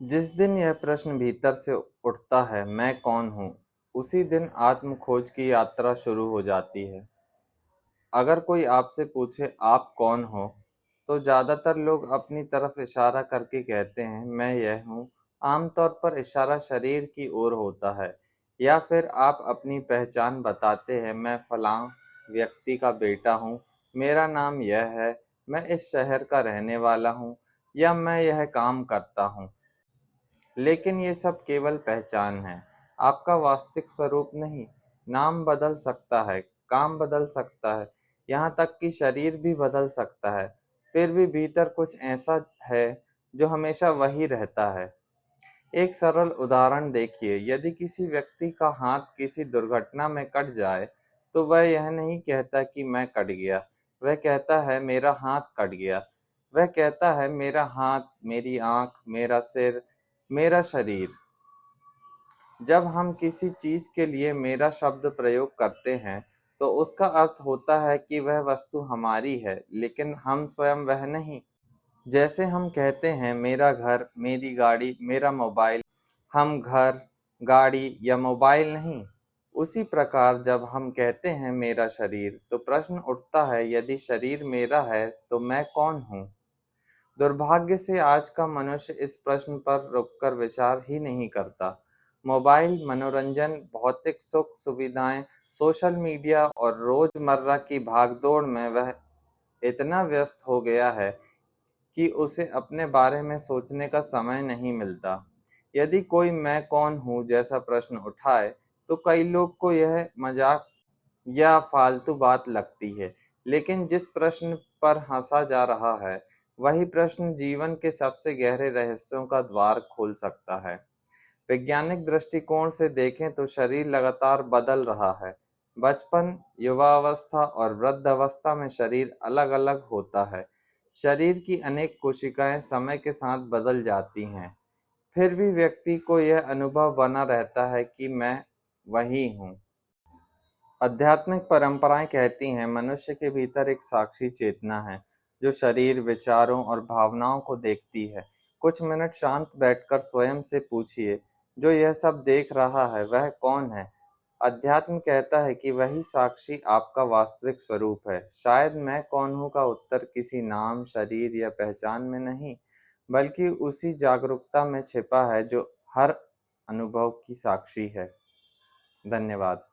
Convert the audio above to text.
जिस दिन यह प्रश्न भीतर से उठता है, मैं कौन हूँ, उसी दिन आत्म खोज की यात्रा शुरू हो जाती है। अगर कोई आपसे पूछे आप कौन हो, तो ज़्यादातर लोग अपनी तरफ इशारा करके कहते हैं मैं यह हूँ। आमतौर पर इशारा शरीर की ओर होता है, या फिर आप अपनी पहचान बताते हैं मैं फलां व्यक्ति का बेटा हूँ, मेरा नाम यह है, मैं इस शहर का रहने वाला हूँ, या मैं यह काम करता हूँ। लेकिन ये सब केवल पहचान है, आपका वास्तविक स्वरूप नहीं। नाम बदल सकता है, काम बदल सकता है, यहाँ तक कि शरीर भी बदल सकता है, फिर भी भीतर कुछ ऐसा है जो हमेशा वही रहता है। एक सरल उदाहरण देखिए, यदि किसी व्यक्ति का हाथ किसी दुर्घटना में कट जाए, तो वह यह नहीं कहता कि मैं कट गया, वह कहता है मेरा हाथ कट गया। वह कहता है मेरा हाथ, मेरी आंख, मेरा सिर, मेरा शरीर। जब हम किसी चीज के लिए मेरा शब्द प्रयोग करते हैं, तो उसका अर्थ होता है कि वह वस्तु हमारी है, लेकिन हम स्वयं वह नहीं। जैसे हम कहते हैं मेरा घर, मेरी गाड़ी, मेरा मोबाइल, हम घर, गाड़ी या मोबाइल नहीं। उसी प्रकार जब हम कहते हैं मेरा शरीर, तो प्रश्न उठता है यदि शरीर मेरा है तो मैं कौन हूँ। दुर्भाग्य से आज का मनुष्य इस प्रश्न पर रुककर विचार ही नहीं करता। मोबाइल, मनोरंजन, भौतिक सुख सुविधाएं, सोशल मीडिया और रोजमर्रा की भागदौड़ में वह इतना व्यस्त हो गया है कि उसे अपने बारे में सोचने का समय नहीं मिलता। यदि कोई मैं कौन हूँ जैसा प्रश्न उठाए, तो कई लोग को यह मजाक या फालतू बात लगती है। लेकिन जिस प्रश्न पर हंसा जा रहा है, वही प्रश्न जीवन के सबसे गहरे रहस्यों का द्वार खोल सकता है। वैज्ञानिक दृष्टिकोण से देखें तो शरीर लगातार बदल रहा है। बचपन, युवावस्था और वृद्धावस्था में शरीर अलग-अलग होता है। शरीर की अनेक कोशिकाएं समय के साथ बदल जाती हैं, फिर भी व्यक्ति को यह अनुभव बना रहता है कि मैं वही हूँ। आध्यात्मिक परंपराएं कहती हैं मनुष्य के भीतर एक साक्षी चेतना है, जो शरीर, विचारों और भावनाओं को देखती है। कुछ मिनट शांत बैठकर स्वयं से पूछिए, जो यह सब देख रहा है वह कौन है। अध्यात्म कहता है कि वही साक्षी आपका वास्तविक स्वरूप है। शायद मैं कौन हूँ का उत्तर किसी नाम, शरीर या पहचान में नहीं, बल्कि उसी जागरूकता में छिपा है जो हर अनुभव की साक्षी है। धन्यवाद।